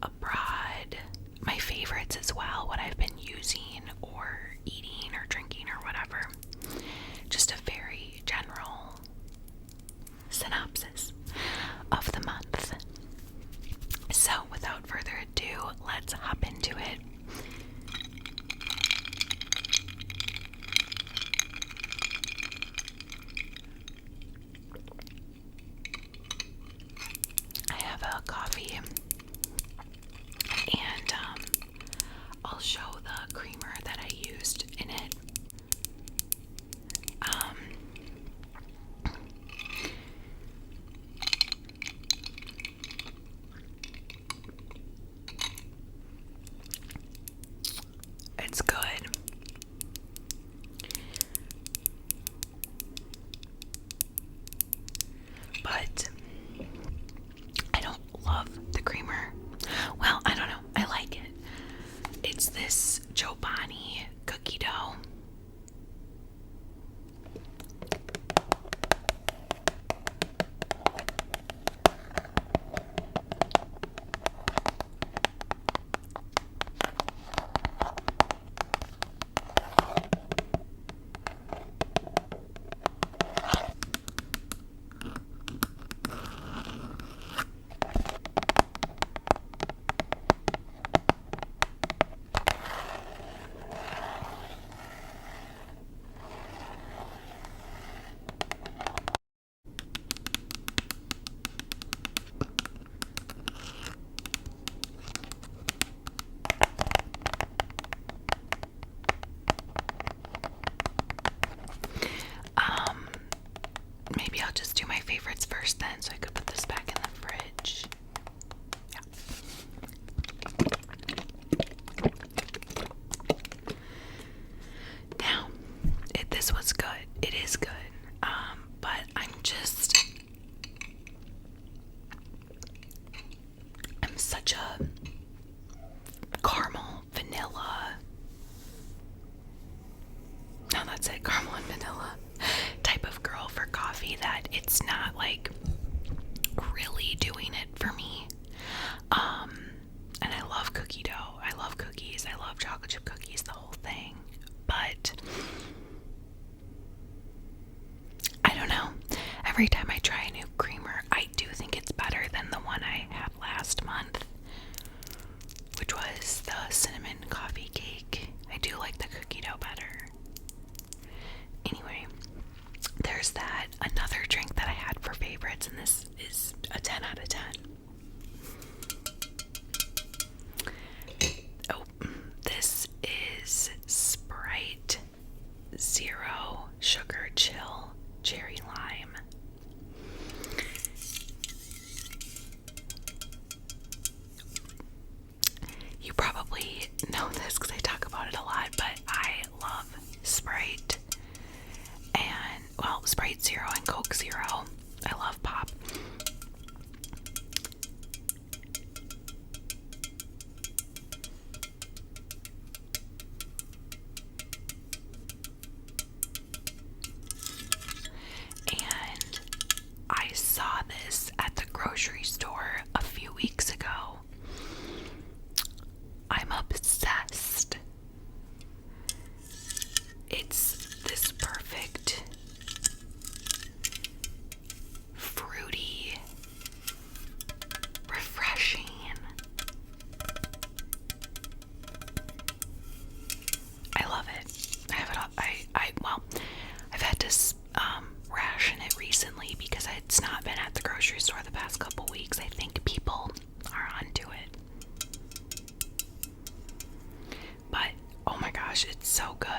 abroad, my favorites as well, what I've been using or eating or drinking or whatever. Just a very general synopsis of the month. So, without further ado, let's hop into it. I have a coffee, and I'll show the creamer that I used in it. It's good. But I don't love the creamer. Well, I don't know. I like it. It's this Chobani cookie dough. Maybe I'll just do my favorites first then, so I could put this back in the fridge. Yeah. Now, this was good. It is good. But I'm such a caramel, vanilla. No, that's it. Caramel and vanilla type of girl for coffee that it's not like really doing it for me. And I love cookie dough. I love cookies. I love chocolate chip cookies, the whole thing. But I don't know. Every time I try a new creamer, I do think it's better than the one I had last month, which was the cinnamon coffee cake. I do like the cookie dough better. Anyway, there's that. Another drink that I had for favorites, and this is a 10 out of 10. Oh, this is Sprite Zero Sugar Chill Cherry Lime. You probably know this because I talk about it a lot, but I love Sprite. And, well, Sprite Zero and Coke Zero. I love pop. And I saw this at the grocery store a few weeks ago. I'm obsessed. It's this perfect fruity, refreshing, I love it. I have it all. Well, I've had to ration it recently because it's not been at the grocery store the past couple weeks. I think people are onto it. But oh my gosh, it's so good.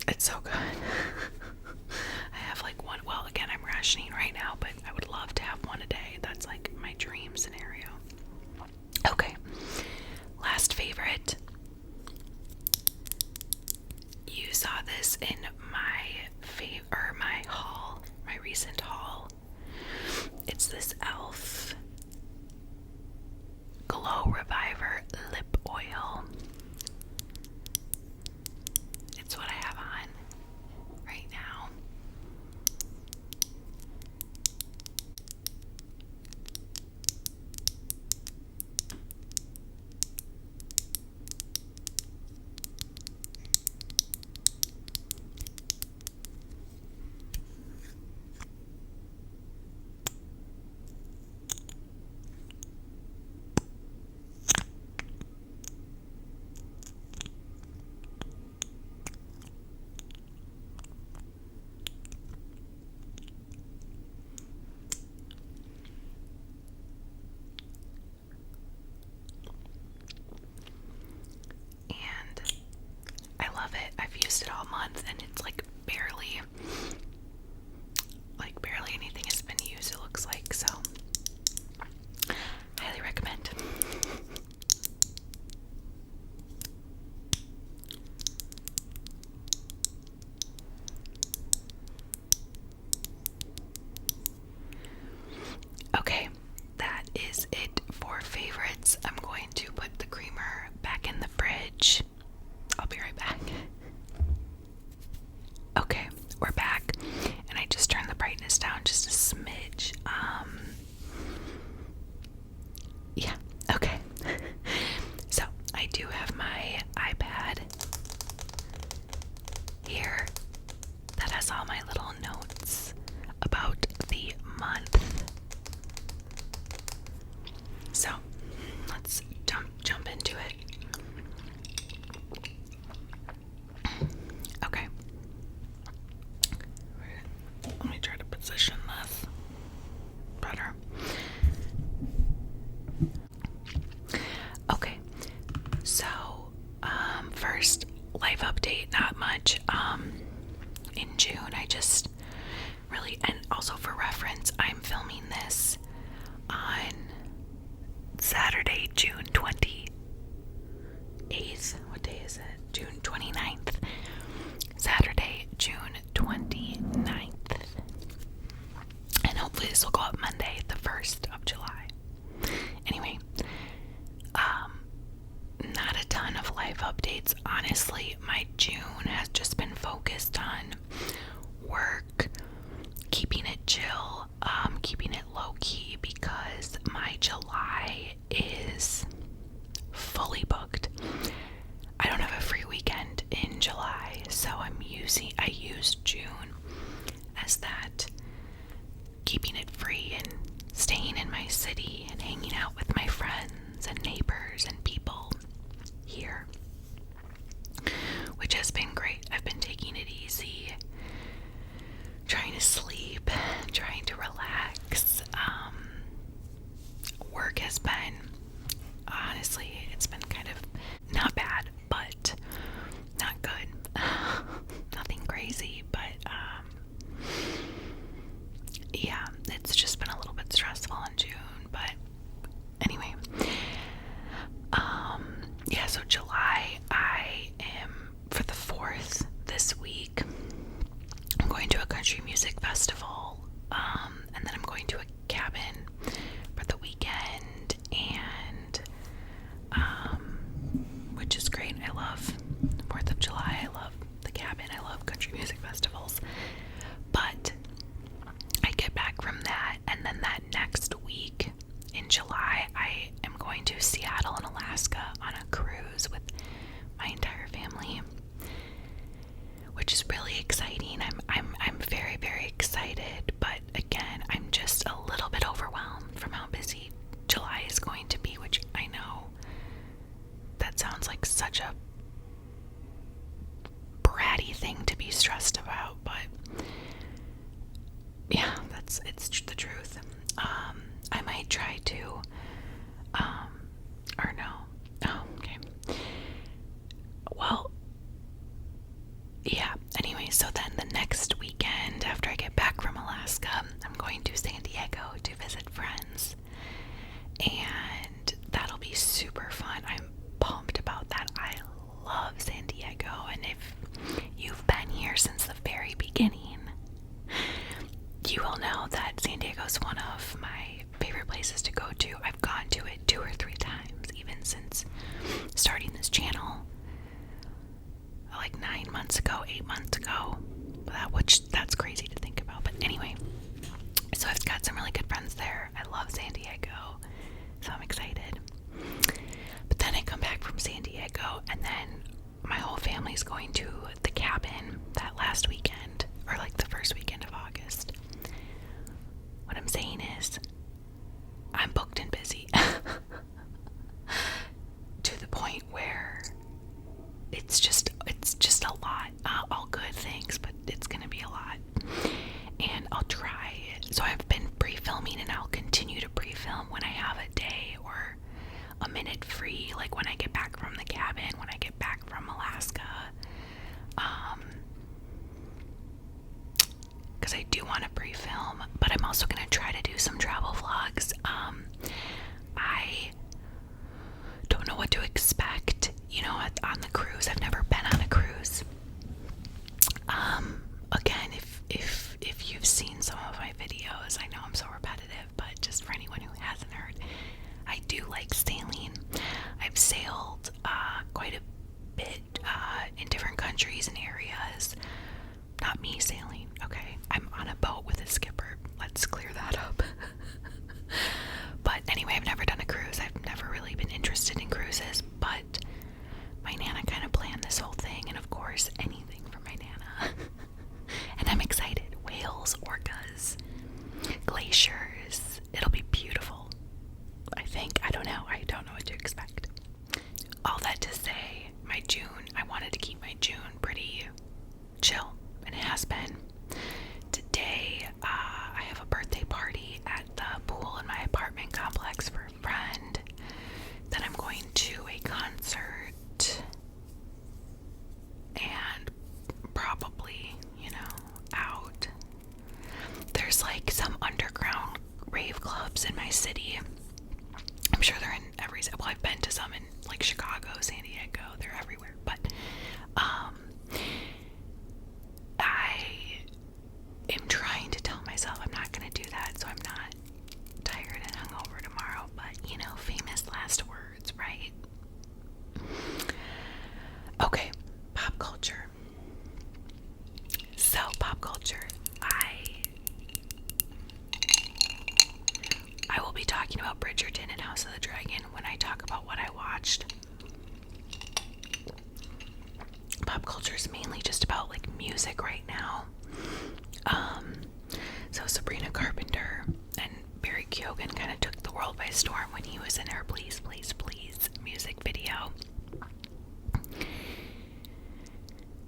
It's so good. I have like one. Well, again, I'm rationing right now, but I would love to have one a day. That's like my dream scenario. Okay, last favorite. You saw this in my haul, my recent haul. It's this e.l.f. Glow Reviver Lip Oil. It's what I have on right now. month, and it's like barely anything has been used, it looks like. So highly recommend. Okay, that is it for favorites. I'm going to put the creamer back in the fridge. I'll be right back. Okay, we're back, and I just turned the brightness down just a smidge. Yeah, okay. So, I do have my iPad here that has all my little notes about the month. So, let's jump into it. Okay. Let me try to position this better. Okay. So, first life update, not much. In June, I just really, and also for reference, I'm filming this on Saturday, June 28th. What day is it? June 29th. Saturday, June 29th. And hopefully this will go up Monday, the 1st of July. Anyway, not a ton of life updates. Honestly, my June has just been focused on work, keeping it chill, keeping it low-key, because my July is fully booked. I don't have a free weekend in July, so I used June as that, keeping it free and staying in my city and hanging out with my friends and neighbors and people here, which has been great. I've been taking it easy, trying to sleep, trying to relax. Work has been, honestly, it's been kind of not bad, but not good. Nothing crazy, but yeah, it's just been a little bit stressful in June. But anyway, yeah, so July, I am, for the 4th this week, I'm going to a country music festival, and then I'm going to a cabin for the weekend, and which is great. I love 4th of July, I love the cabin, I love country music festivals. But I get back from that, and then that next week in July, I am going to Seattle and Alaska on a cruise with my entire family, which is really exciting. I'm very, very excited, but again, I'm just a little bit overwhelmed from how busy July is going to be, which I know that sounds like such a bratty thing to be stressed about, but yeah, it's the truth. I might try to, or no. Oh, okay. Well, yeah, anyway, so then the next weekend after I get back from Alaska, I'm going to San Diego to visit friends, and that'll be super fun. I'm pumped about that. I love San Diego, and if you've been here since the very beginning, you will know that San Diego is one of my favorite places to go to. I've gone to it 2 or 3 times, even since starting this channel, like 9 months ago, 8 months ago. That's crazy to think about. But anyway, so I've got some really good friends there. I love San Diego, so I'm excited. But then I come back from San Diego, and then my whole family's going to the cabin that last weekend, or like the first weekend of August. What I'm saying is, I'm booked and busy to the point where it's just a lot. All good things, but it's gonna be a lot. And I'll try it. So I've been pre-filming, and I'll continue to pre-film when I have a day or a minute free, like when I get back from the cabin, when I get back from Alaska. documentary film, but I'm also going to try to do some travel vlogs. I don't know what to expect, on the cruise. I've never been on a cruise. Again, if you've seen some of my videos, I know I'm so repetitive, but just for anyone who hasn't heard, I do like sailing. I've sailed quite a bit in different countries and areas. Not me sailing, okay? I'm on a boat with a skipper. Let's clear that up. But anyway, I've never done a cruise. I've never really been interested in cruises, but my Nana kind of planned this whole thing, and of course, anything for my Nana. And I'm excited. Whales, orcas, glaciers. It'll be beautiful. I think. I don't know what to expect. All that to say, my June, I wanted to keep my June pretty chill, and it has been. Today, I have a birthday party at the pool in my apartment complex for a friend. Then I'm going to a concert, and probably, out. There's like some underground rave clubs in my city. I'm sure they're in every, well, I've been to some in like Chicago, San Diego, they're everywhere, but I am trying to tell myself I'm not going to do that, so I'm not tired and hungover tomorrow, but famous last words, right? Okay, pop culture. So, pop culture, I will be talking about Bridgerton and House of the Dragon when I talk about what I watched. Pop culture is mainly just about like music right now. So Sabrina Carpenter and Barry Keoghan kind of took the world by storm when he was in her Please, Please, Please music video.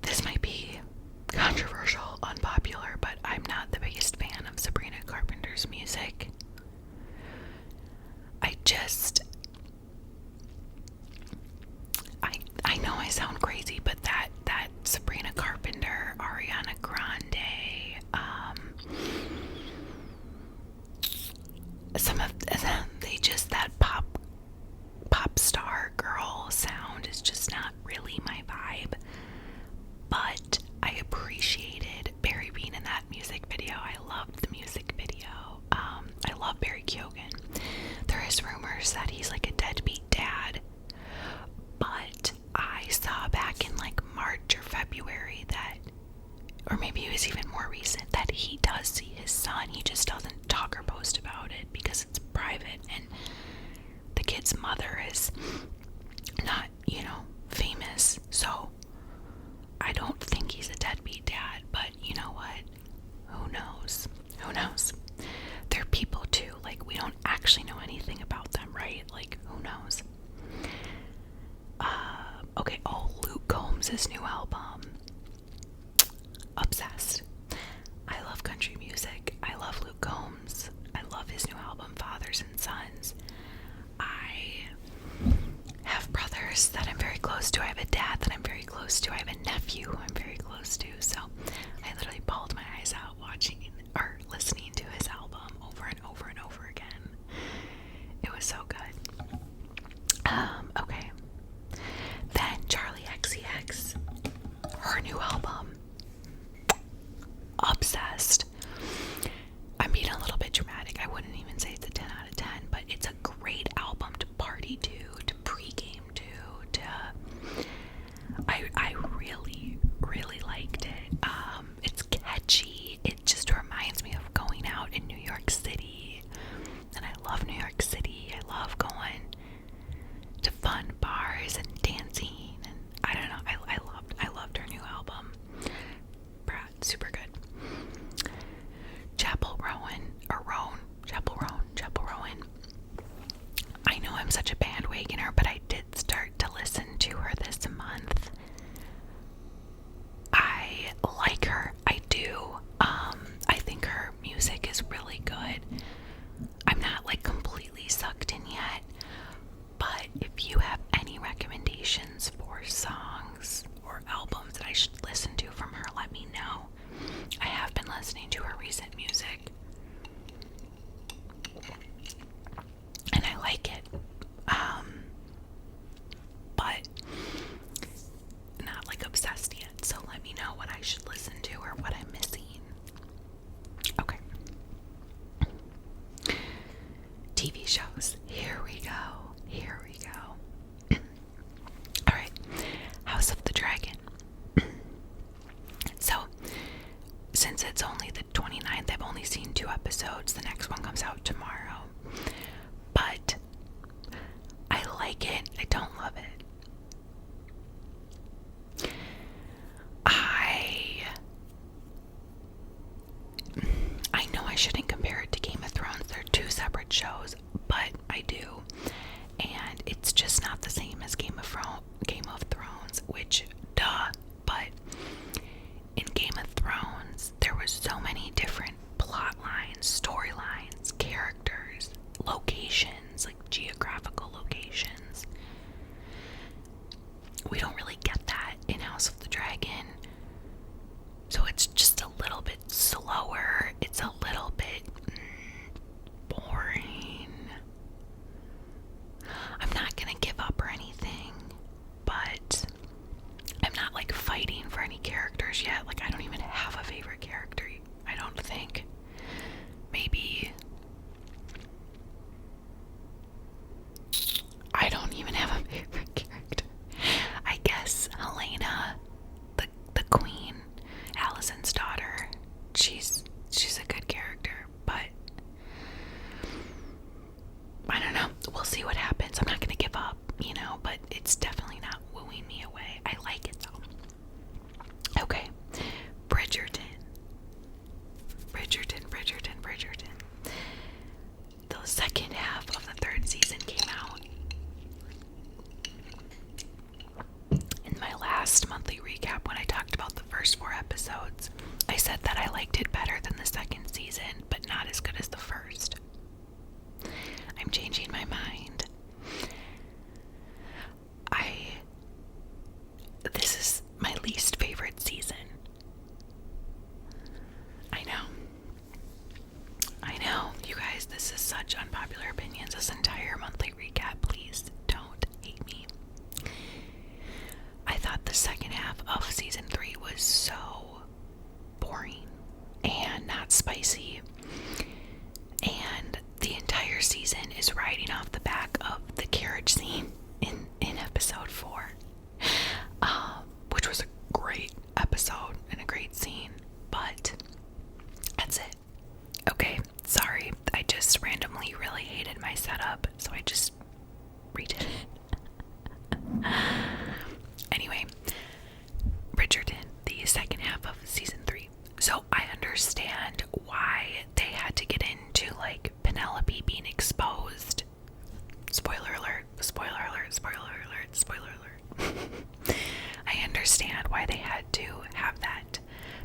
This might be controversial, unpopular, but I'm not the biggest fan of Sabrina Carpenter's music. I know I sound crazy, but that Sabrina Carpenter, Ariana Grande, some of they just, that pop star girl sound is just not really my vibe. But I appreciated Barry being in that music video. I loved the music video. I love Barry Keoghan. There is rumors that he's like a deadbeat dad, but I saw back in like March or February that, or maybe it was even more recent, that he does see his son. He just doesn't talk or post about it because it's private, and the kid's mother is not, famous. So I don't think he's a deadbeat dad, but you know what? Who knows? Who knows? They're people too. Like, we don't actually know anything about them, right? Like, who knows? Okay, Luke Combs' new album. Obsessed. I love country music. I love Luke Combs. I love his new album, Fathers and Sons. I have brothers that I'm very close to. I have a dad that I'm very close to. I have a nephew who I'm very close to. So I literally bawled my eyes out watching or listening to his album over and over and over again. It was so good. Okay. Then Charlie XCX, her new album. Obsessed. I'm being a little bit dramatic. I wouldn't even say it's a 10 out of 10, but it's a great album to party to pregame to. I really, really liked it. It's catchy. It just reminds me of going out in New York City, and I love New York City. I love going to fun bars and dancing, and I don't know. I loved her new album. Super good. Chapel Rowan. I know I'm such a bandwagoner, but I did start to listen to her this month. I like her. I do. I think her music is really good. I'm not like completely sucked in yet, but if you have any recommendations for songs or albums that I should listen to from her, let me know. I have been listening to her recent music. TV shows. Here we go. Here we go. Alright. House of the Dragon. So, since it's only the 29th, I've only seen 2 episodes. The next one comes out tomorrow. But I like it. I don't love it. I know I shouldn't compare it to Game of Thrones. They're 2 separate shows, but I do. And it's just not the same as Game of Thrones, which, duh. But in Game of Thrones, there was so many different plot lines, storylines, characters, locations, like geographical locations. We don't really get that in House of the Dragon. So it's just a little bit slower. It's a little bit boring. I'm not gonna give up or anything, but I'm not like fighting for any characters yet. Like, I don't even have a favorite character, I don't think. Maybe I don't even have a favorite character. I guess Helena, the queen, Alicent's daughter. She's a good character, but I don't know. We'll see what happens. I'm not gonna give up, but it's definitely not wooing me away. I like it though. Okay. Bridgerton. The second half of the 3rd season came out. In my last monthly recap, when I talked about the first 4 episodes, I said that I liked it better than the 2nd season, but not as good as the first. I'm changing my mind. This is my least favorite season. I know, you guys, this is such unpopular opinions. This entire monthly recap, please don't hate me. I thought the second half of season 3 was so boring and not spicy. And the entire season is riding off the back of the carriage scene in episode 4. Which was a great episode and a great scene, but that's it. Okay, sorry, I just randomly really hated my setup, so I just redid it. Anyway, Bridgerton, the second half of season 3. So I understand why they had to get into like Penelope being exposed. Spoiler alert, spoiler alert, spoiler alert, spoiler alert. I understand why they had to have that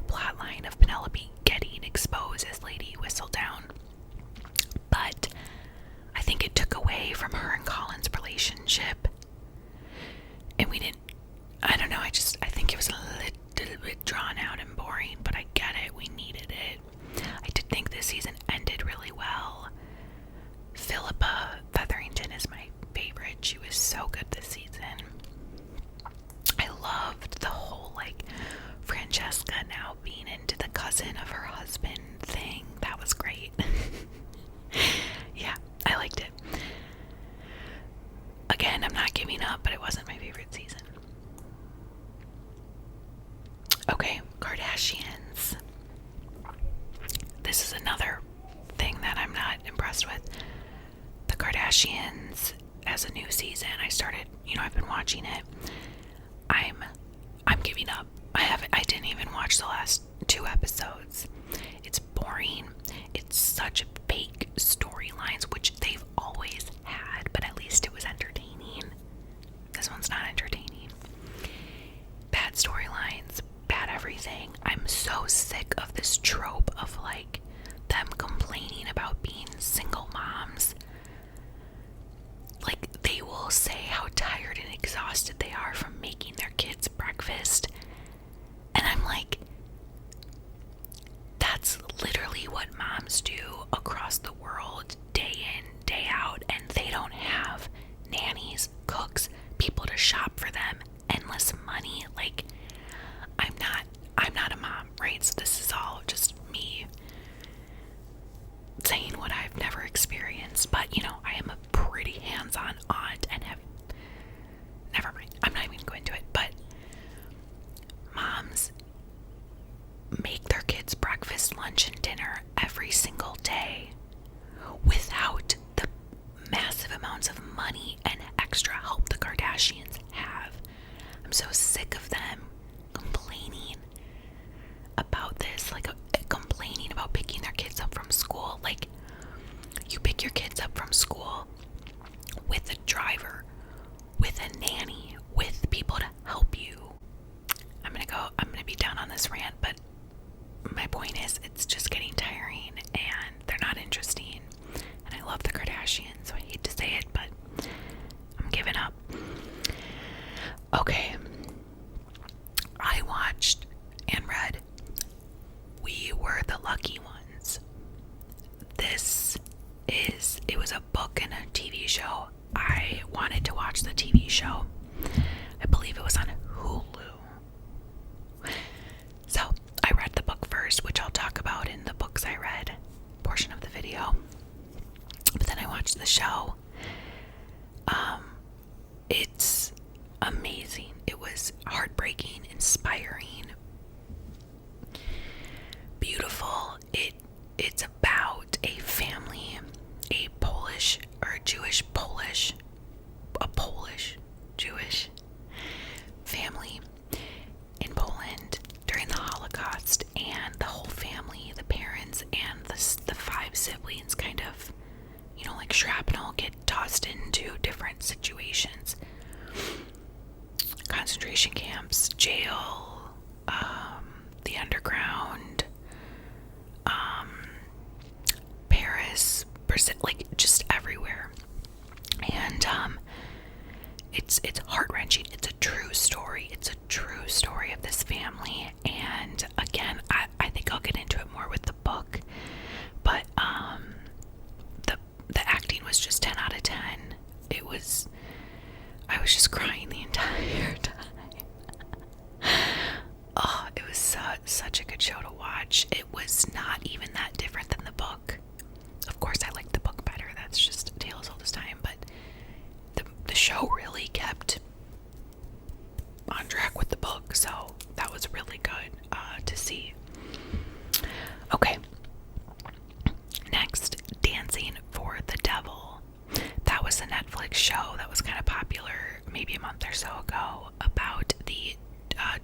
plot line of Penelope getting exposed as Lady Whistledown. But I think it took away from her and Colin's relationship. And I don't know, I think it was a little bit drawn out and boring, but I get it, we needed it. I did think this season ended really well. Philippa Featherington is my favorite. She was so good this season. I loved the whole like Francesca now being into the cousin of her husband thing. That was great. Yeah, I liked it. Again, I'm not giving up, but it wasn't my favorite season. Okay, Kardashians. This is another thing that I'm not impressed with. The Kardashians, as a new season, I started, I've been watching it. I'm giving up. I didn't even watch the last 2 episodes. It's boring. It's such fake storylines, which they've always had, but at least it was entertaining. This one's not entertaining. Bad storylines, bad everything. I'm so sick of this trope of like them complaining about being single moms. Like, they will say how tired and exhausted they are from making their kids breakfast. And I'm like, that's literally what moms do across the world, day in, day out, now. I am a pretty hands-on aunt and have, never mind, I'm not even going to it, but moms make their kids breakfast, lunch, and dinner every single day without the massive amounts of money and extra help the Kardashians have. I'm so sick of them complaining about this, like complaining about picking their kids up from school. Like, you pick your kids up from school with a driver, with a nanny, with people to help you. I'm gonna be down on this rant, but my point is, it's just getting tiring and they're not interesting. And I love the Kardashians, so I hate to say it, but I'm giving up. Okay. I watched and read We Were the Lucky Ones. It was a book and a TV show. I wanted to watch the TV show. I believe it was on Hulu. So I read the book first, which I'll talk about in the books I read portion of the video. But then I watched the show. It's amazing. It was heartbreaking, inspiring, beautiful. It's about a family, a Polish Jewish family in Poland during the Holocaust, and the whole family, the parents and the 5 siblings, kind of, like shrapnel, get tossed into different situations. Concentration camps, jail, the underground, Paris, Brazil, like just everywhere. And it's heart-wrenching. It's a true story. It's a true story of this family. And again, I think I'll get into it more with the book, but the acting was just 10 out of 10. I was just crying the entire time. Oh, it was such a good show to watch. It was not even that different than the book. Of course, I liked the book better. That's just a tale as old as time. But the show really kept on track with the book, so that was really good to see. Okay. Next, Dancing for the Devil. That was a Netflix show that was kind of popular maybe a month or so ago, about the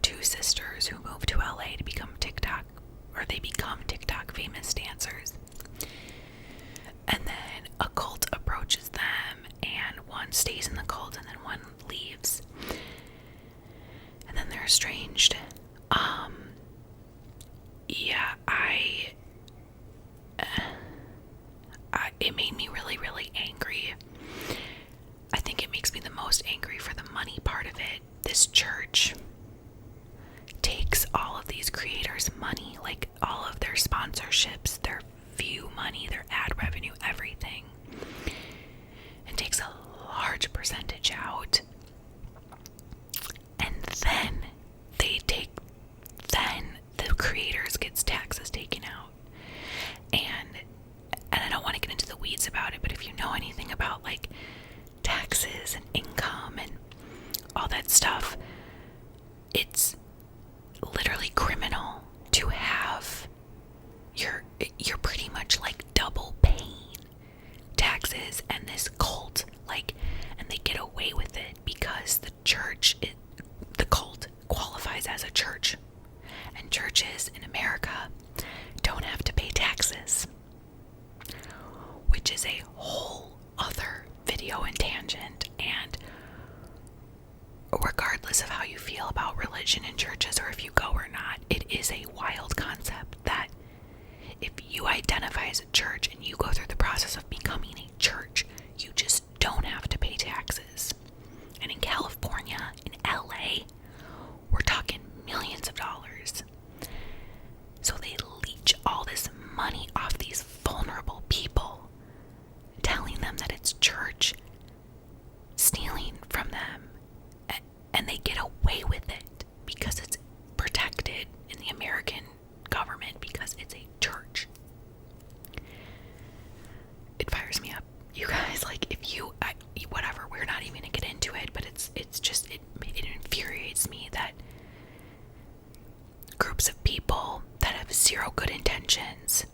2 sisters who moved to LA to become TikTok famous dancers. And then a cult approaches them, and one stays in the cult and then one leaves. And then they're estranged. It made me really, really angry. I think it makes me the most angry for the money part of it. This church takes all of these creators' money, like all of their sponsorships, their view money, their ad revenue, everything, and takes a large percentage out. And then the creators gets taxes taken out. And I don't want to get into the weeds about it, but if you know anything about like taxes and income and all that stuff, it's literally criminal to have you're pretty much like double paying taxes and this cult, like, and they get away with it because the cult qualifies as a church, and churches in America don't have to pay taxes, which is a whole other video and tangent. And regardless of how you feel about religion in churches, or if you go or not, it is a wild concept that if you identify as a church and you go through the process of becoming a church, you just don't have to pay taxes. And in California, in LA, we're talking millions of dollars. So they leech all this money off these vulnerable people, telling them that it's church, stealing from them, and they get away with it because it's protected in the American government because it's a church. It fires me up, you guys. zero good intentions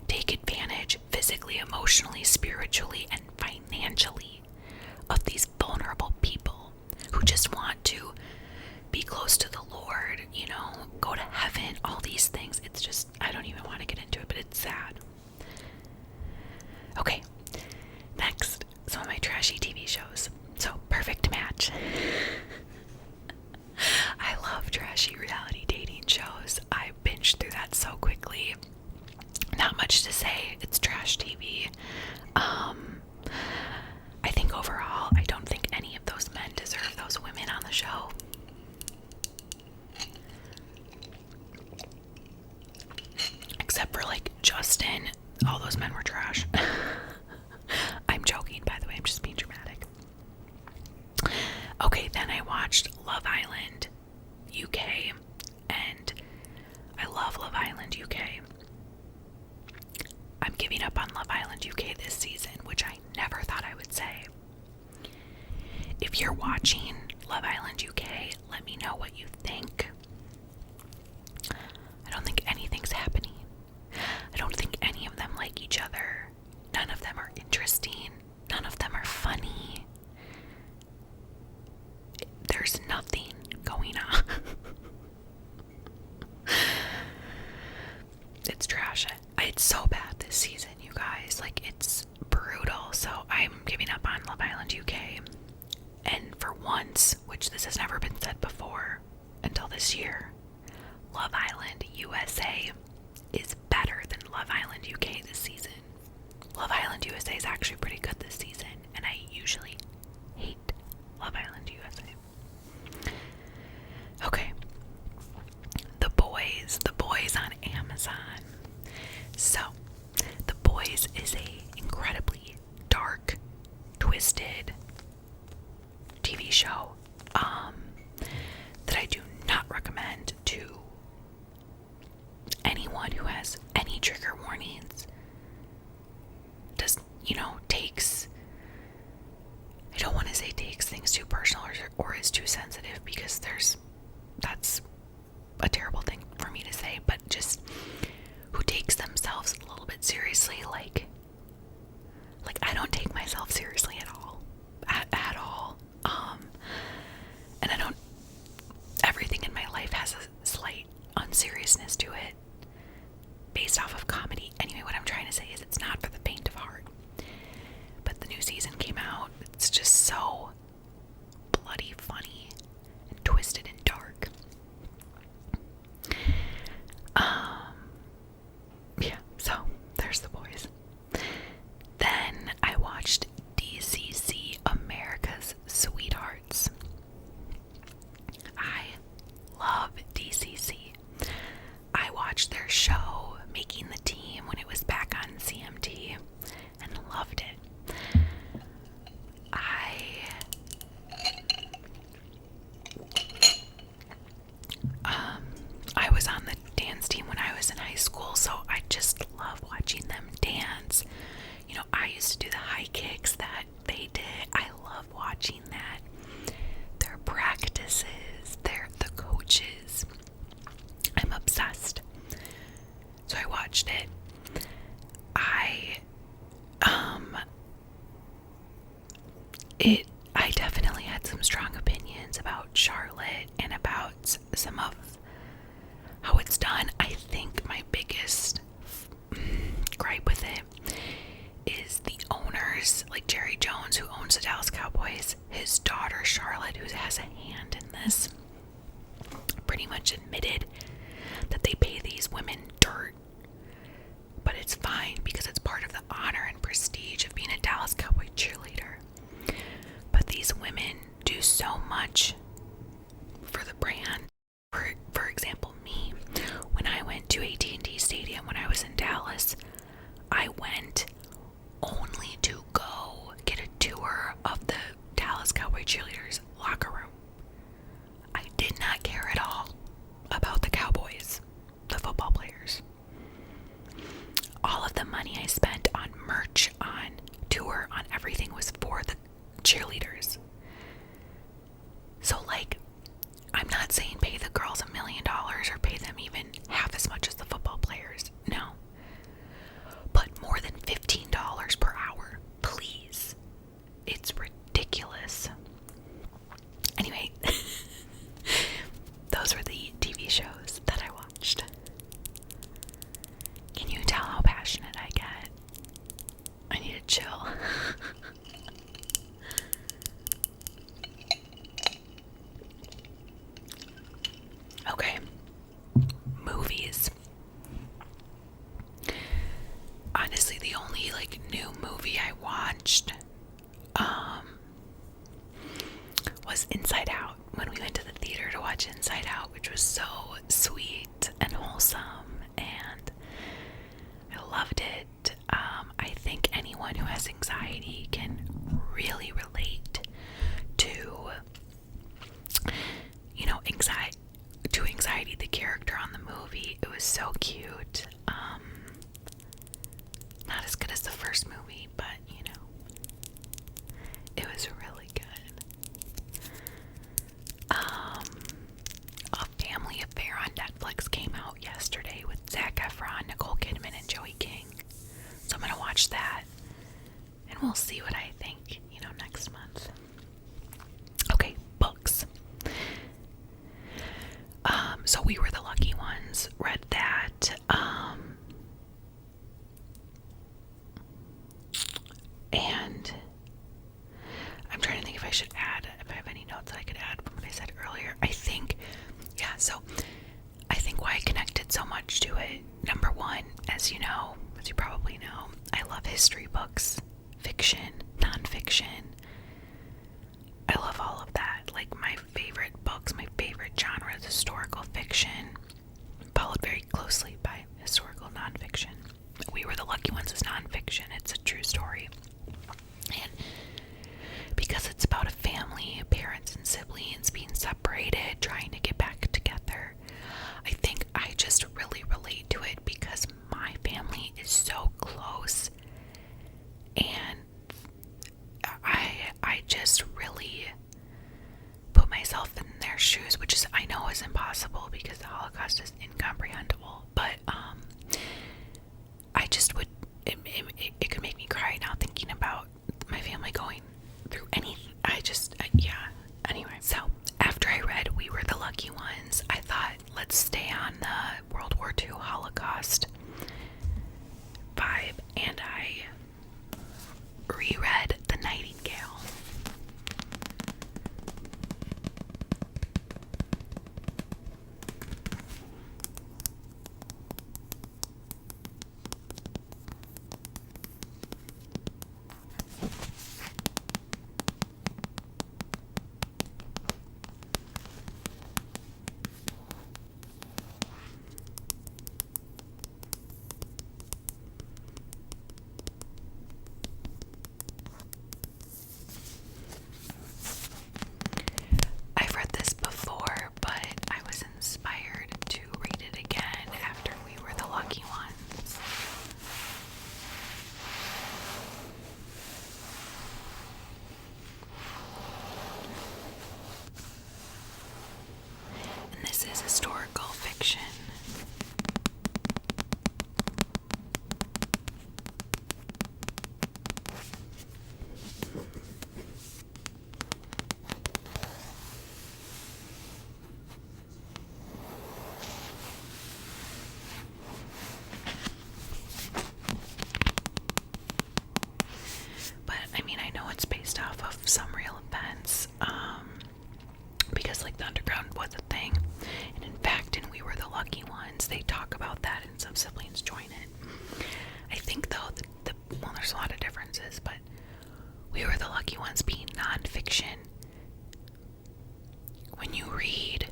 take advantage physically, emotionally, spiritually, and financially of these vulnerable people who just want to be close to the Lord, you know, go to heaven, all these things. It's just, I don't even want to get into it, but it's sad. Okay, next, some of my trashy TV shows. So, Perfect Match. I love trashy reality dating shows. I binged through that so quickly. Not much to say. It's trash TV. I think overall, I don't think any of those men deserve those women on the show. Except for like Justin. All those men were trash. I'm joking, by the way. I'm just being dramatic. Okay, then I watched Love Island UK, and I love Love Island UK. I'm giving up on Love Island UK this season, which I never thought I would say. If you're watching Love Island UK, let me know what you think. I don't think anything's happening. I don't think any of them like each other. None of them are interesting. None of them are funny. There's nothing going on. It's trash. It's so bad this season, you guys. Like, it's brutal. So I'm giving up on Love Island UK. And for once, which this has never been said before until this year, Love Island USA is better than Love Island UK this season. Love Island USA is actually pretty good this season, and I usually hate Love Island USA. Okay. The Boys on Amazon. So, The Boys is a incredibly dark, twisted TV show that I do not recommend to anyone who has any trigger warnings. Takes, I don't want to say takes things too personal or is too sensitive, because that's a terrible thing for me to say, but just who takes themselves a little bit seriously, like I don't take myself seriously at all. At all. And everything in my life has a slight unseriousness to it based off of comedy. Anyway, what I'm trying to say is it's not for the faint of heart. But the new season came out. It's just so bloody funny and twisted and dark. Yeah, so there's The Boys. Then I watched DCC America's Sweethearts. I love DCC. I watched their show Making the Team when it was back on CMT and loved it. I was on the dance team when I was in high school, so I just love watching them dance. You know, I used to do the high kicks that they did. I love watching that. Their practices, the coaches. I'm obsessed. So I watched it. I definitely had some strong opinions about Charlotte and about some of how it's done. I think my biggest gripe with it is the owners, like Jerry Jones, who owns the Dallas Cowboys. His daughter Charlotte, who has a hand in this, pretty much admitted that they pay these women dirt, but it's fine because it's part of the honor and prestige of being a Dallas Cowboy cheerleader. But these women do so much for the brand. For example, me, when I went to AT&T Stadium when I was in Dallas, I went only to go get a tour of the Dallas Cowboy cheerleaders locker room. I did not care at all about the Cowboys, the football players. All of the money I spent on merch, on tour, on everything was for the cheerleaders. So, like, I'm not saying pay the girls $1 million or pay them even half as much watched was Inside Out, when we went to the theater to watch Inside Out, which was so sweet and wholesome, and I loved it. I think anyone who has anxiety can really relate to, anxiety, the character on the movie. It was so cute. Not as good as the first movie, but it was really good. A Family Affair on Netflix came out yesterday with Zac Efron, Nicole Kidman, and Joey King. So I'm gonna watch that, and we'll see what I think, next month. Okay, books. So We Were the Lucky Ones. Read that. And I'm trying to think if I should add, if I have any notes that I could add from what I said earlier. I think why I connected so much to it. Number one, as you probably know, I love history books, fiction, nonfiction. I love all of that. Like, my favorite books, my favorite genre is historical fiction, followed very closely by historical nonfiction. We Were the Lucky Ones is nonfiction. It's a true story. And because it's about a family, parents and siblings being separated, trying to get back together, I think I just really relate to it because my family is so close, and I just really put myself in their shoes, which is, I know, is impossible because the Holocaust is incomprehensible, but I just would, it could make me cry now thinking about my family going through anything. Anyway, so after I read We Were the Lucky Ones, I thought, let's stay on the World War II Holocaust vibe, and I reread The Nightingale. I've read this before, but I was inspired to read it again after We Were the Lucky Ones. And this is historical fiction. But I mean, I know it's based off of some real events, because like the underground was a thing, and in fact in We Were the Lucky Ones they talk about that and some siblings join it. I think though well, there's a lot of differences, but We Were the Lucky Ones being nonfiction, when you read,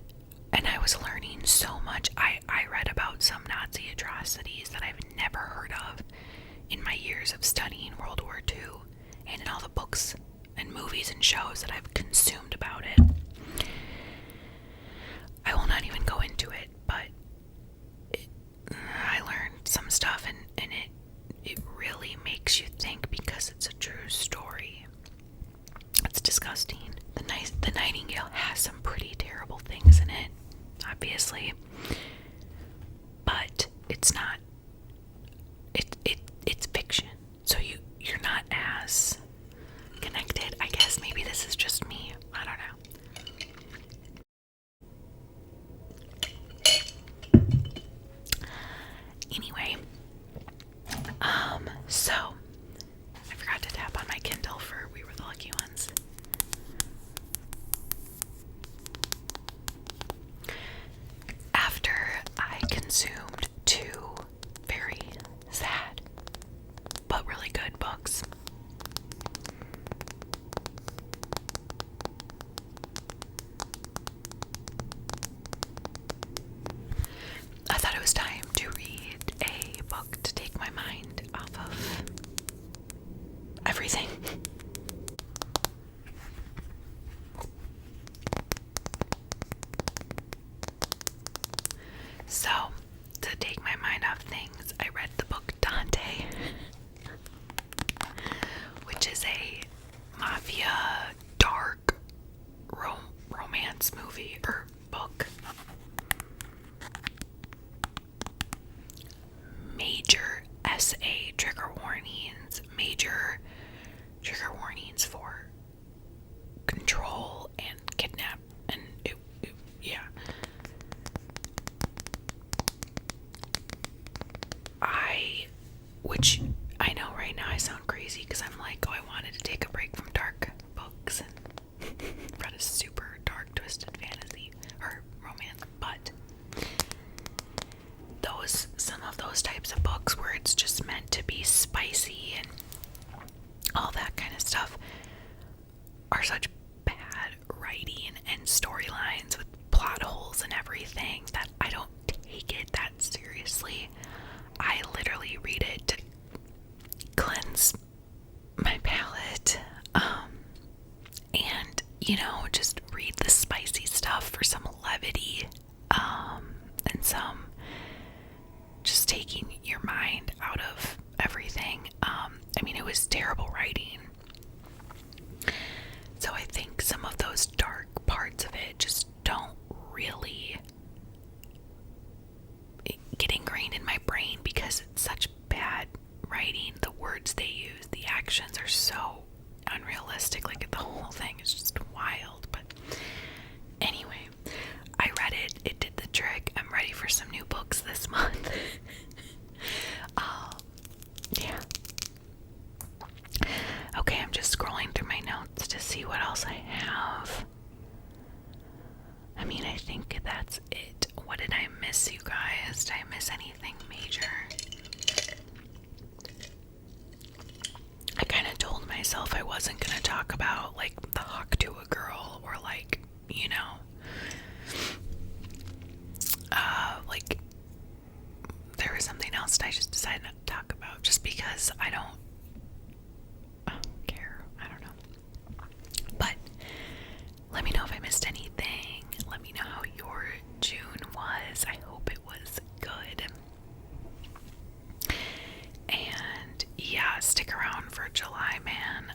and I was learning so much. I read about some Nazi atrocities that I've never heard of in my years of studying World War II, and in all the books and movies and shows that I've consumed about it. I will not even go into it, but I learned some stuff, and it really makes you think because it's a true story. It's disgusting. The Nightingale has some pretty terrible things in it, obviously, but it's not. It's fiction, so you're not as connected. I guess maybe this is just me. I don't know. Anyway, so I forgot to tap on my Kindle for We Were the Lucky Ones. After I consumed 2 mafia, dark romance movie or book. Major SA trigger warnings, major trigger warnings for control and kidnap, and yeah. Which I know right now I sound crazy because I'm like, oh, I wanted to take a break from dark books and read a super dark, twisted fantasy or romance, but some of those types of books where it's just meant to be spicy and all that kind of stuff are such bad writing and storylines with plot holes and everything that I don't take it that seriously. I literally read it to cleanse my palate, and just read the spicy stuff for some levity, and some just taking your mind out of everything. I mean, it was terrible writing, so I think some of those dark parts of it just don't really get ingrained in my brain because it's such bad writing. The words they use, the actions are so unrealistic. Like, the whole thing is just wild. But anyway, I read it. It did the trick. I'm ready for some new books this month. Yeah. Okay, I'm just scrolling through my notes to see what else I have. I mean, I think that's it. What did I miss, you guys? Did I miss anything major? I kind of told myself I wasn't going to talk about, like, the Hawk to a Girl or, like, like, there was something else that I just decided not to talk about just because I don't care. I don't know. But let me know if I missed anything. Let me know how your June was. I hope it was good. And yeah, stick around for July, man.